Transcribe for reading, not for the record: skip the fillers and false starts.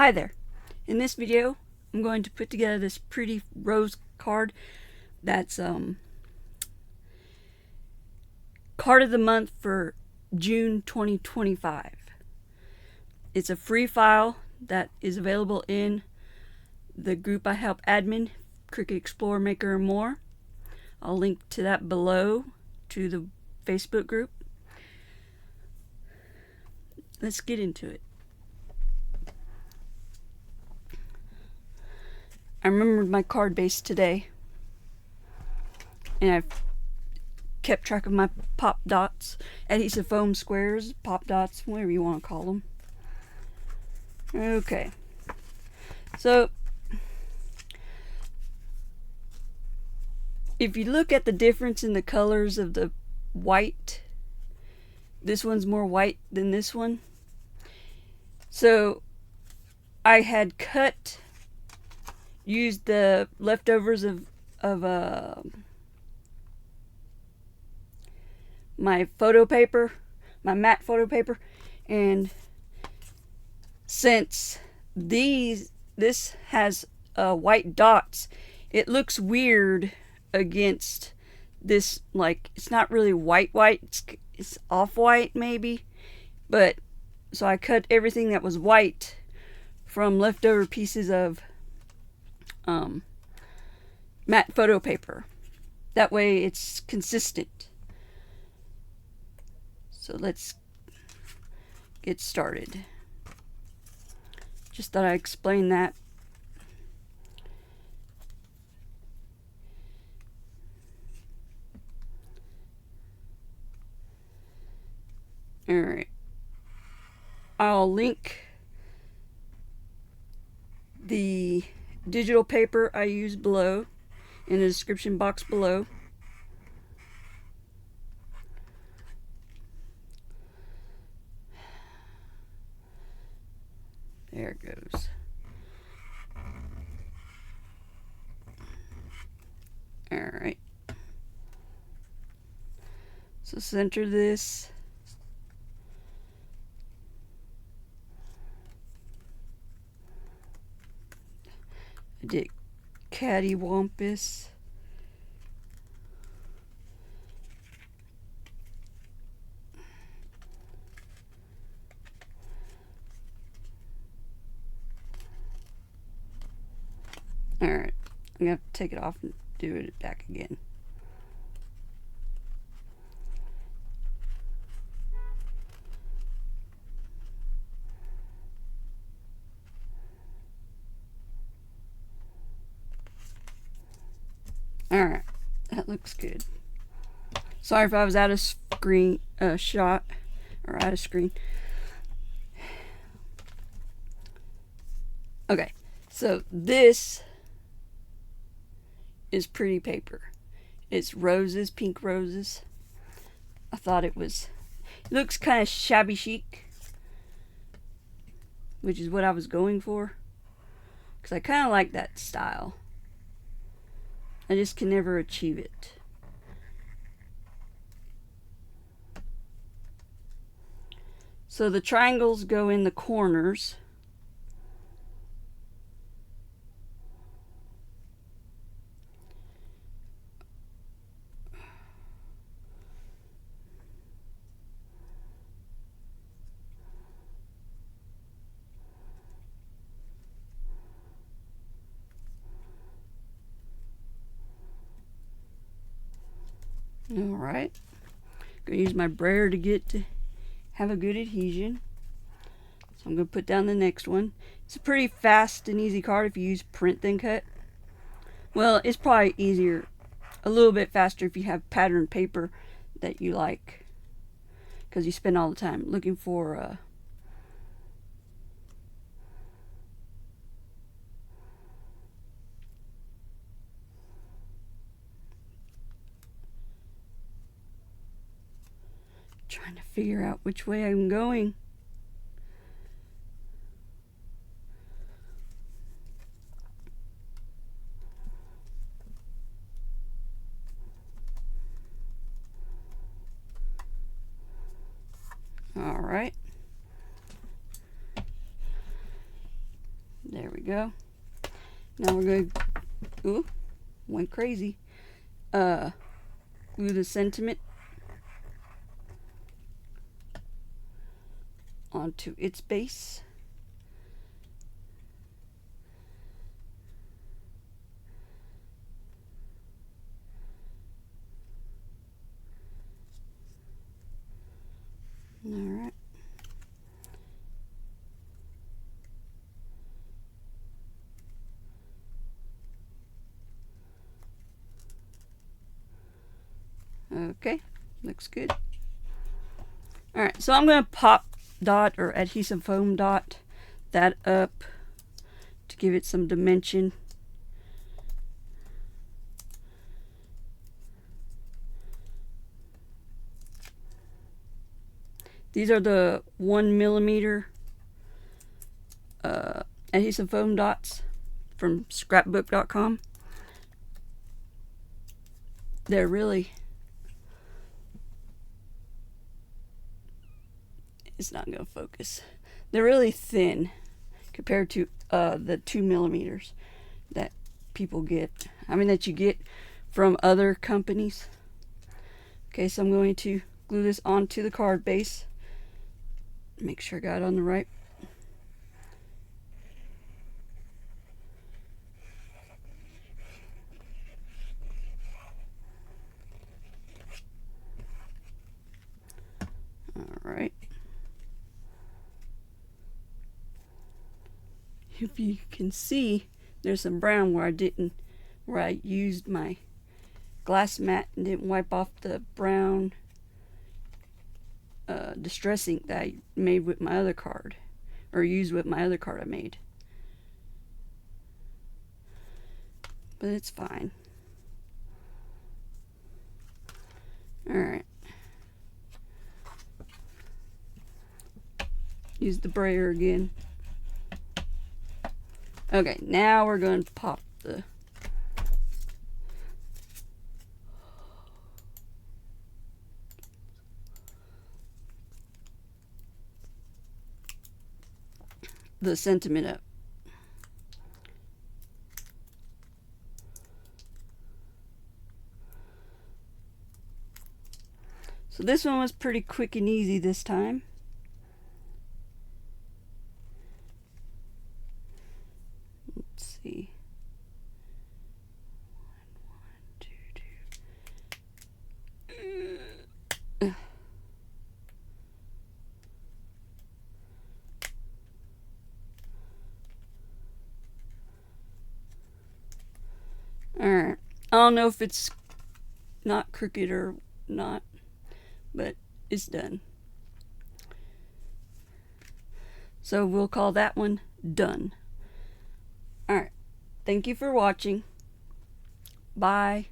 Hi there. In this video, I'm going to put together this pretty rose card that's card of the month for June 2025. It's a free file that is available in the group I help admin, Cricut Explorer Maker and more. I'll link to that below to the Facebook group. Let's get into it. I remembered my card base today, and I've kept track of my pop dots, adhesive foam squares, pop dots, whatever you want to call them. Okay, so if you look at the difference in the colors of the white, this one's more white than this one. So I had used the leftovers of my photo paper, my matte photo paper, and since this has white dots, it looks weird against this, like it's not really white, it's off-white maybe, but so I cut everything that was white from leftover pieces of matte photo paper. That way it's consistent. So let's get started. Just thought I'd explain that. Alright. I'll link the digital paper I use below in the description box below. There it goes. Alright. So center this. I did cattywampus. Alright, I'm gonna have to take it off and do it back again. Alright, that looks good. Sorry if I was out of screen, shot, or out of screen. Okay, so this is pretty paper. It's roses, pink roses. I thought it looks kind of shabby chic, which is what I was going for, because I kind of like that style. I just can never achieve it. So the triangles go in the corners. Alright, gonna use my brayer to have a good adhesion. So I'm gonna put down the next one. It's a pretty fast and easy card if you use print then cut. Well, it's probably easier, a little bit faster if you have patterned paper that you like, because you spend all the time looking for trying to figure out which way I'm going. All right. There we go. Now we're going to, ooh, went crazy. Glue the sentiment onto its base. All right. Okay, looks good. All right, so I'm going to pop dot or adhesive foam dot that up to give it some dimension. These are the 1mm adhesive foam dots from scrapbook.com. They're really, it's not going to focus. They're really thin compared to the 2mm that people get. I mean, that you get from other companies. Okay, so I'm going to glue this onto the card base. Make sure I got it on the right. All right. If you can see, there's some brown where I used my glass mat and didn't wipe off the brown distress ink that I made with my other card, or used with my other card I made. But it's fine. Alright. Use the brayer again. Okay, now we're going to pop the sentiment up. So this one was pretty quick and easy this time. Let's see. 1, 1, 2, 2. Alright. I don't know if it's not Cricut or not, but it's done. So we'll call that one done. Alright. Thank you for watching. Bye.